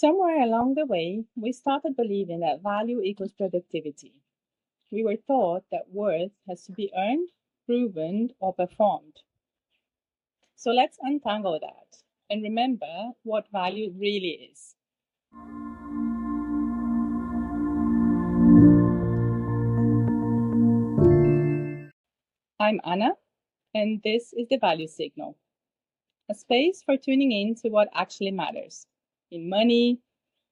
Somewhere along the way, we started believing that value equals productivity. We were taught that worth has to be earned, proven, or performed. So let's untangle that and remember what value really is. I'm Anna, and this is the Value Signal, a space for tuning in to what actually matters in money,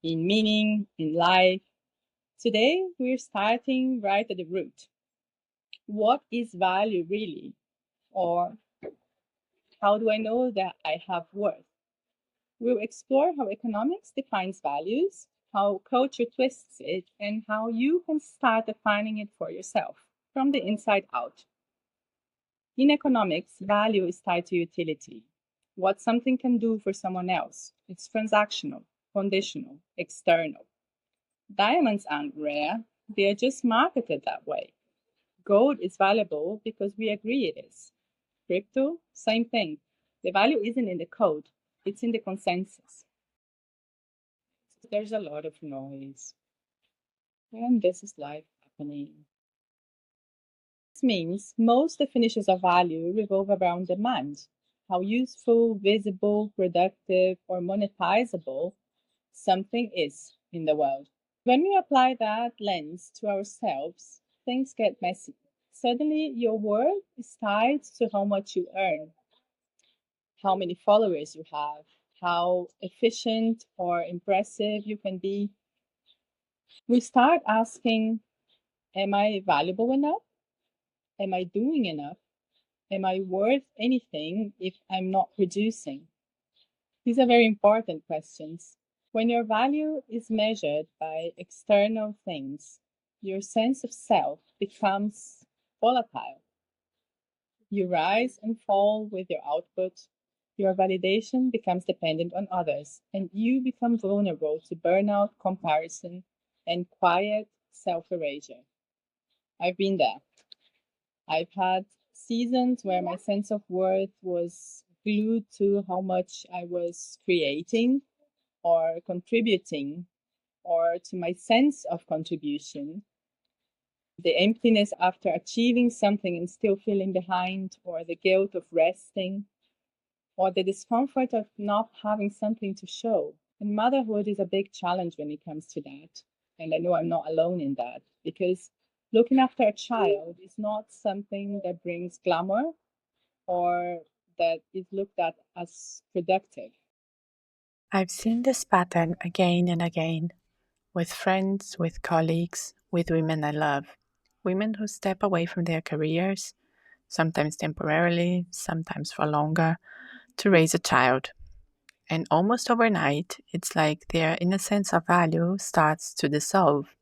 in meaning, in life. Today, we're starting right at the root. What is value really? Or how do I know that I have worth? We'll explore how economics defines values, how culture twists it, and how you can start defining it for yourself from the inside out. In economics, value is tied to utility. What something can do for someone else. It's transactional, conditional, external. Diamonds aren't rare, they are just marketed that way. Gold is valuable because we agree it is. Crypto, same thing. The value isn't in the code, it's in the consensus. There's a lot of noise, and this is life happening. This means most definitions of value revolve around demand. How useful, visible, productive, or monetizable something is in the world. When we apply that lens to ourselves, things get messy. Suddenly, your worth is tied to how much you earn, how many followers you have, how efficient or impressive you can be. We start asking, am I valuable enough? Am I doing enough? Am I worth anything if I'm not producing? These are very important questions. When your value is measured by external things, your sense of self becomes volatile. You rise and fall with your output. Your validation becomes dependent on others, and you become vulnerable to burnout, comparison, and quiet self erasure. I've been there. I've had seasons where my sense of worth was glued to how much I was creating or contributing or to my sense of contribution. The emptiness after achieving something and still feeling behind, or the guilt of resting, or the discomfort of not having something to show. And motherhood is a big challenge when it comes to that. And I know I'm not alone in that because looking after a child is not something that brings glamour or that is looked at as productive. I've seen this pattern again and again with friends, with colleagues, with women I love. Women who step away from their careers, sometimes temporarily, sometimes for longer, to raise a child. And almost overnight, it's like their inner sense of value starts to dissolve.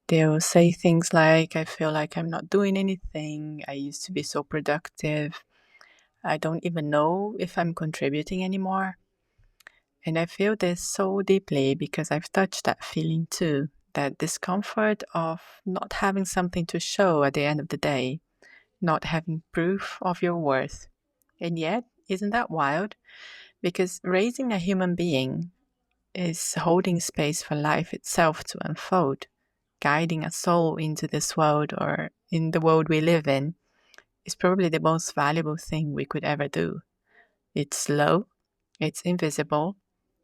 They'll say things like, I feel like I'm not doing anything. I used to be so productive. I don't even know if I'm contributing anymore. And I feel this so deeply because I've touched that feeling too, that discomfort of not having something to show at the end of the day, not having proof of your worth. And yet, isn't that wild? Because raising a human being is holding space for life itself to unfold, guiding a soul into this world or in the world we live in is probably the most valuable thing we could ever do. It's slow, it's invisible,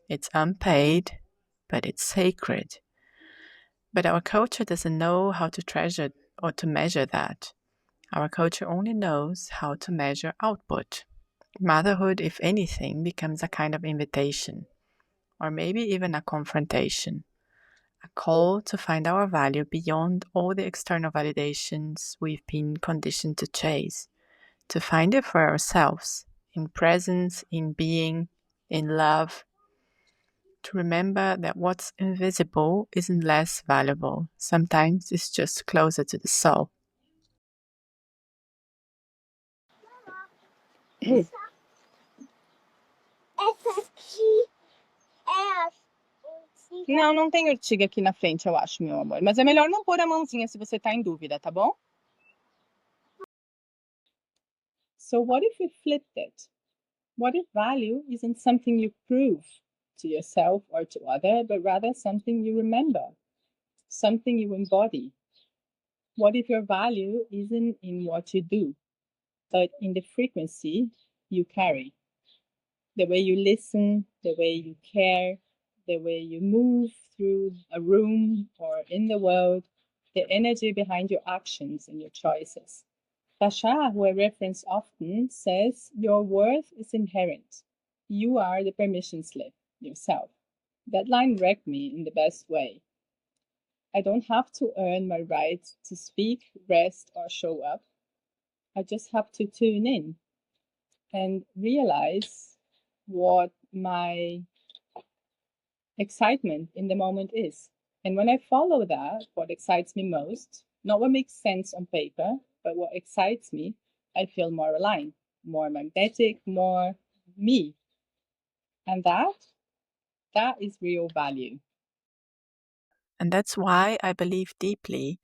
it's unpaid, but it's sacred. But our culture doesn't know how to treasure or to measure that. Our culture only knows how to measure output. Motherhood, if anything, becomes a kind of invitation, or maybe even a confrontation, a call to find our value beyond all the external validations we've been conditioned to chase, to find it for ourselves, in presence, in being, in love, to remember that what's invisible isn't less valuable. Sometimes it's just closer to the soul. Essa aqui é a urtiga. Não, não tem urtiga aqui na frente, eu acho, meu amor. Mas é melhor não pôr a mãozinha se você tá em dúvida, tá bom? So what if we flipped it? What if value isn't something you prove? to yourself or to other, but rather something you remember, something you embody. What if your value isn't in what you do, but in the frequency you carry? The way you listen, the way you care, the way you move through a room or in the world, the energy behind your actions and your choices. Tasha, who I reference often, says your worth is inherent. You are the permission slip yourself. That line wrecked me in the best way. I don't have to earn my right to speak, rest, or show up. I just have to tune in and realize what my excitement in the moment is. And when I follow that, what excites me most, not what makes sense on paper, but what excites me, I feel more aligned, more magnetic, more me. And that is real value. And that's why I believe deeply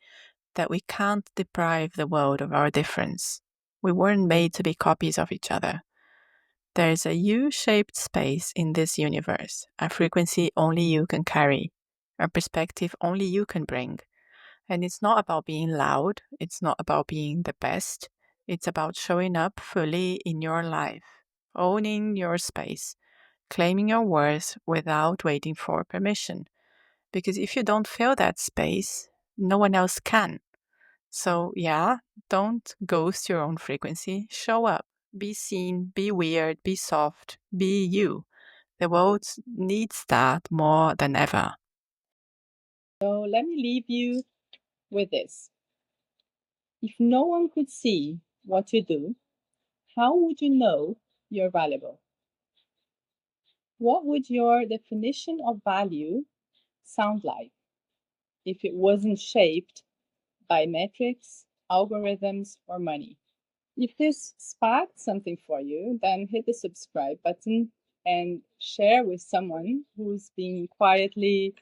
that we can't deprive the world of our difference. We weren't made to be copies of each other. There is a U-shaped space in this universe, a frequency only you can carry, a perspective only you can bring. And it's not about being loud, it's not about being the best, it's about showing up fully in your life, owning your space, claiming your worth without waiting for permission. Because if you don't fill that space, no one else can. So, yeah, don't ghost your own frequency. Show up, be seen, be weird, be soft, be you. The world needs that more than ever. So let me leave you with this. If no one could see what you do, how would you know you're valuable? What would your definition of value sound like if it wasn't shaped by metrics, algorithms, or money? If this sparked something for you, then hit the subscribe button and share with someone who's been quietly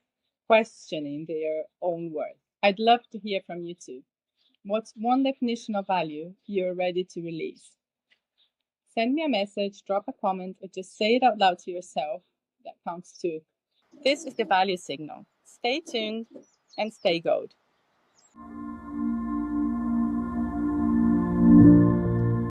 questioning their own worth. I'd love to hear from you too. What's one definition of value you're ready to release? Send me a message, drop a comment, or just say it out loud to yourself. That counts too. This is the value signal. Stay tuned and stay gold.